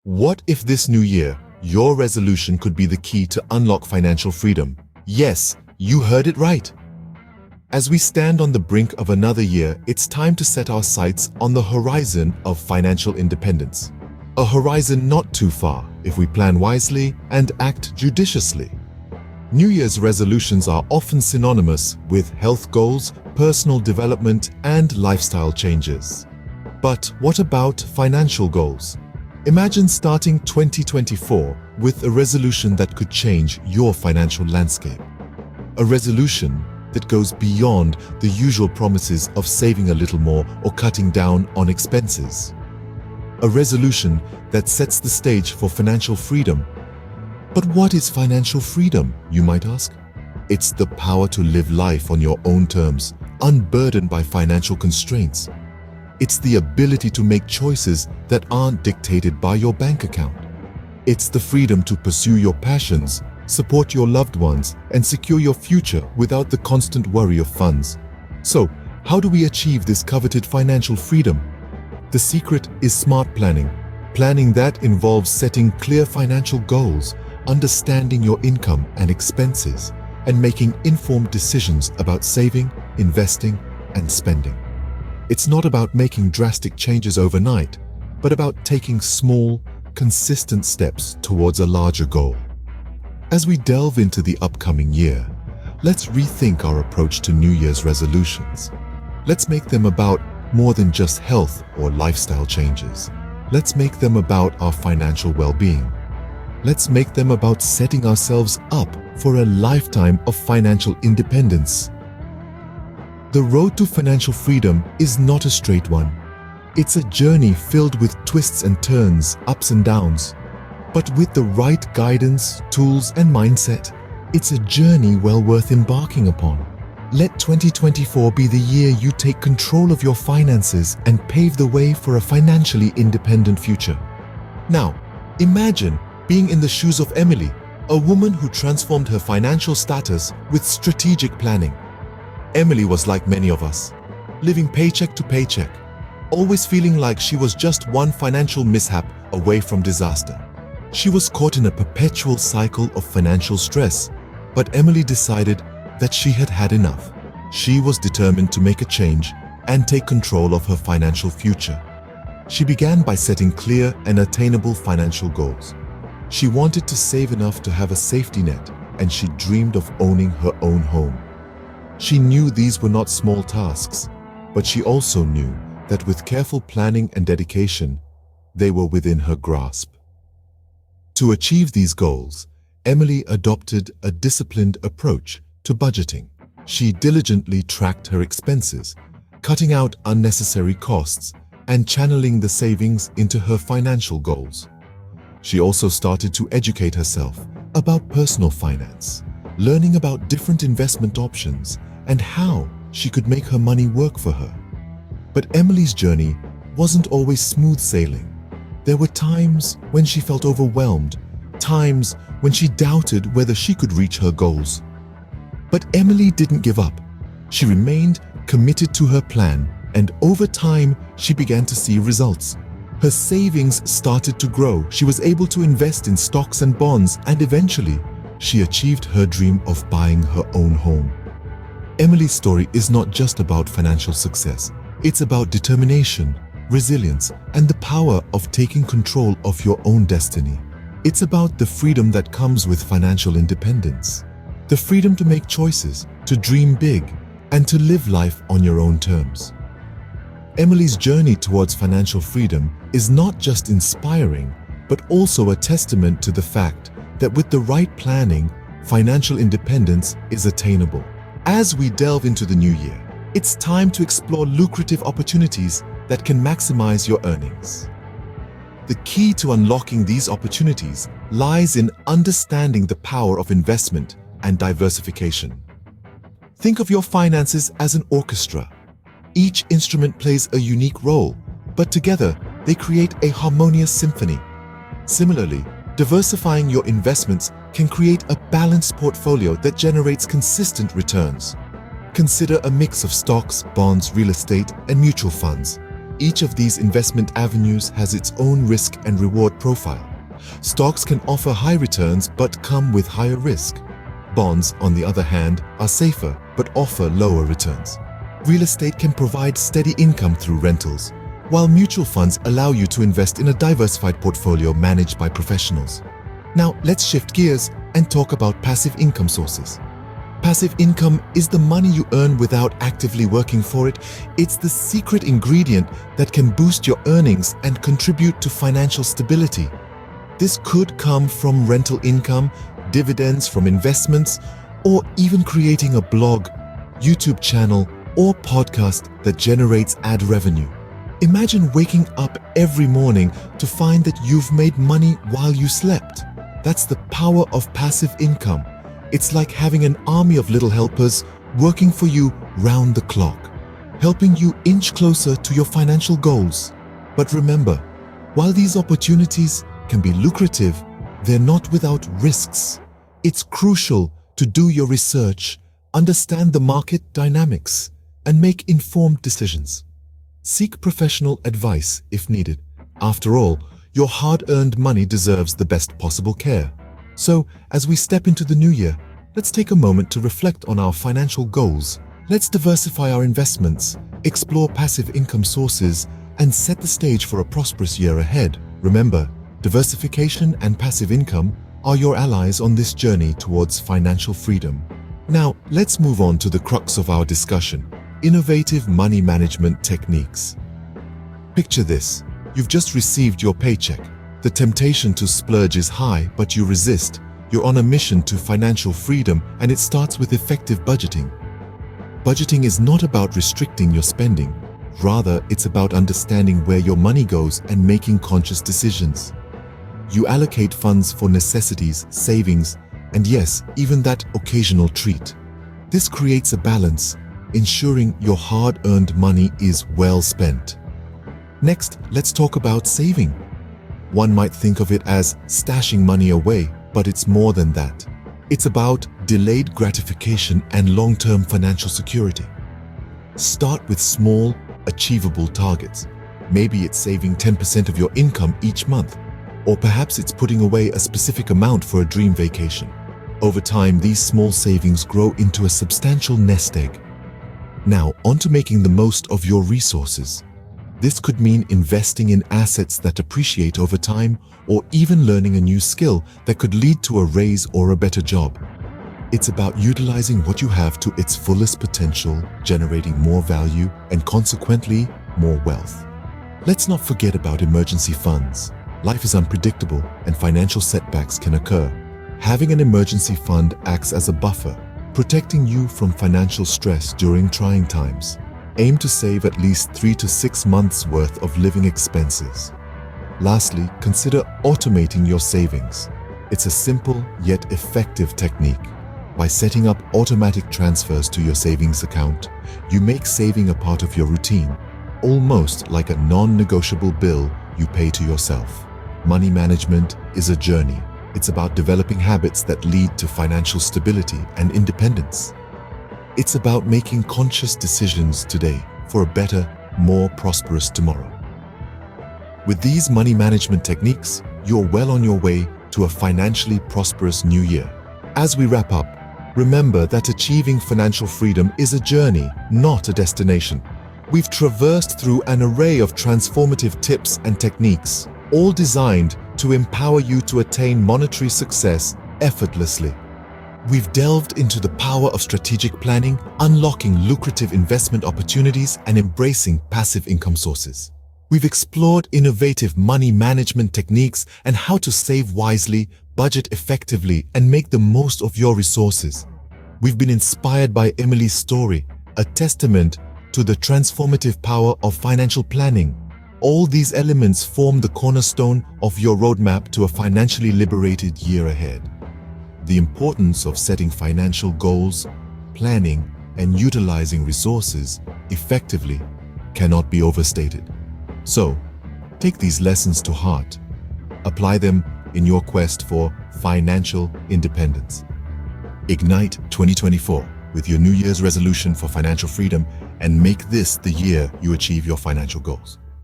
What if this new year, your resolution could be the key to unlock financial freedom? Yes, you heard it right. As we stand on the brink of another year, it's time to set our sights on the horizon of financial independence. A horizon not too far if we plan wisely and act judiciously. New Year's resolutions are often synonymous with health goals, personal development, and lifestyle changes. But what about financial goals? Imagine starting 2024 with a resolution that could change your financial landscape. A resolution that goes beyond the usual promises of saving a little more or cutting down on expenses. A resolution that sets the stage for financial freedom. But what is financial freedom, you might ask? It's the power to live life on your own terms, unburdened by financial constraints. It's the ability to make choices that aren't dictated by your bank account. It's the freedom to pursue your passions, support your loved ones, and secure your future without the constant worry of funds. So, how do we achieve this coveted financial freedom? The secret is smart planning. Planning that involves setting clear financial goals, understanding your income and expenses, and making informed decisions about saving, investing, and spending. It's not about making drastic changes overnight, but about taking small, consistent steps towards a larger goal. As we delve into the upcoming year, let's rethink our approach to New Year's resolutions. Let's make them about more than just health or lifestyle changes. Let's make them about our financial well-being. Let's make them about setting ourselves up for a lifetime of financial independence. The road to financial freedom is not a straight one. It's a journey filled with twists and turns, ups and downs. But with the right guidance, tools, and mindset, it's a journey well worth embarking upon. Let 2024 be the year you take control of your finances and pave the way for a financially independent future. Now, imagine being in the shoes of Emily, a woman who transformed her financial status with strategic planning. Emily was like many of us, living paycheck to paycheck, always feeling like she was just one financial mishap away from disaster. She was caught in a perpetual cycle of financial stress, but Emily decided that she had had enough. She was determined to make a change and take control of her financial future. She began by setting clear and attainable financial goals. She wanted to save enough to have a safety net, and she dreamed of owning her own home. She knew these were not small tasks, but she also knew that with careful planning and dedication, they were within her grasp. To achieve these goals, Emily adopted a disciplined approach to budgeting. She diligently tracked her expenses, cutting out unnecessary costs and channeling the savings into her financial goals. She also started to educate herself about personal finance, learning about different investment options and how she could make her money work for her. But Emily's journey wasn't always smooth sailing. There were times when she felt overwhelmed, times when she doubted whether she could reach her goals. But Emily didn't give up. She remained committed to her plan, and over time, she began to see results. Her savings started to grow. She was able to invest in stocks and bonds, and eventually, she achieved her dream of buying her own home. Emily's story is not just about financial success. It's about determination, resilience, and the power of taking control of your own destiny. It's about the freedom that comes with financial independence. The freedom to make choices, to dream big, and to live life on your own terms. Emily's journey towards financial freedom is not just inspiring, but also a testament to the fact that with the right planning, financial independence is attainable. As we delve into the new year, it's time to explore lucrative opportunities that can maximize your earnings. The key to unlocking these opportunities lies in understanding the power of investment and diversification. Think of your finances as an orchestra. Each instrument plays a unique role, but together they create a harmonious symphony. Similarly, diversifying your investments can create a balanced portfolio that generates consistent returns. Consider a mix of stocks, bonds, real estate, and mutual funds. Each of these investment avenues has its own risk and reward profile. Stocks can offer high returns but come with higher risk. Bonds, on the other hand, are safer but offer lower returns. Real estate can provide steady income through rentals, while mutual funds allow you to invest in a diversified portfolio managed by professionals. Now, let's shift gears and talk about passive income sources. Passive income is the money you earn without actively working for it. It's the secret ingredient that can boost your earnings and contribute to financial stability. This could come from rental income, dividends from investments, or even creating a blog, YouTube channel, or podcast that generates ad revenue. Imagine waking up every morning to find that you've made money while you slept. That's the power of passive income. It's like having an army of little helpers working for you round the clock, helping you inch closer to your financial goals. But remember, while these opportunities can be lucrative, they're not without risks. It's crucial to do your research, understand the market dynamics, and make informed decisions. Seek professional advice if needed. After all, your hard-earned money deserves the best possible care. So, as we step into the new year, let's take a moment to reflect on our financial goals. Let's diversify our investments, explore passive income sources, and set the stage for a prosperous year ahead. Remember, diversification and passive income are your allies on this journey towards financial freedom. Now, let's move on to the crux of our discussion: innovative money management techniques. Picture this. You've just received your paycheck. The temptation to splurge is high, but you resist. You're on a mission to financial freedom, and it starts with effective budgeting. Budgeting is not about restricting your spending. Rather, it's about understanding where your money goes and making conscious decisions. You allocate funds for necessities, savings, and yes, even that occasional treat. This creates a balance, ensuring your hard-earned money is well spent. Next, let's talk about saving. One might think of it as stashing money away, but it's more than that. It's about delayed gratification and long-term financial security. Start with small, achievable targets. Maybe it's saving 10% of your income each month, or perhaps it's putting away a specific amount for a dream vacation. Over time, these small savings grow into a substantial nest egg. Now, on to making the most of your resources. This could mean investing in assets that appreciate over time, or even learning a new skill that could lead to a raise or a better job. It's about utilizing what you have to its fullest potential, generating more value and consequently more wealth. Let's not forget about emergency funds. Life is unpredictable and financial setbacks can occur. Having an emergency fund acts as a buffer, protecting you from financial stress during trying times. Aim to save at least 3 to 6 months' worth of living expenses. Lastly, consider automating your savings. It's a simple yet effective technique. By setting up automatic transfers to your savings account, you make saving a part of your routine, almost like a non-negotiable bill you pay to yourself. Money management is a journey. It's about developing habits that lead to financial stability and independence. It's about making conscious decisions today for a better, more prosperous tomorrow. With these money management techniques, you're well on your way to a financially prosperous new year. As we wrap up, remember that achieving financial freedom is a journey, not a destination. We've traversed through an array of transformative tips and techniques, all designed to empower you to attain monetary success effortlessly. We've delved into the power of strategic planning, unlocking lucrative investment opportunities, and embracing passive income sources. We've explored innovative money management techniques and how to save wisely, budget effectively, and make the most of your resources. We've been inspired by Emily's story, a testament to the transformative power of financial planning. All these elements form the cornerstone of your roadmap to a financially liberated year ahead. The importance of setting financial goals, planning, and utilizing resources effectively cannot be overstated. So, take these lessons to heart. Apply them in your quest for financial independence. Ignite 2024 with your New Year's resolution for financial freedom and make this the year you achieve your financial goals.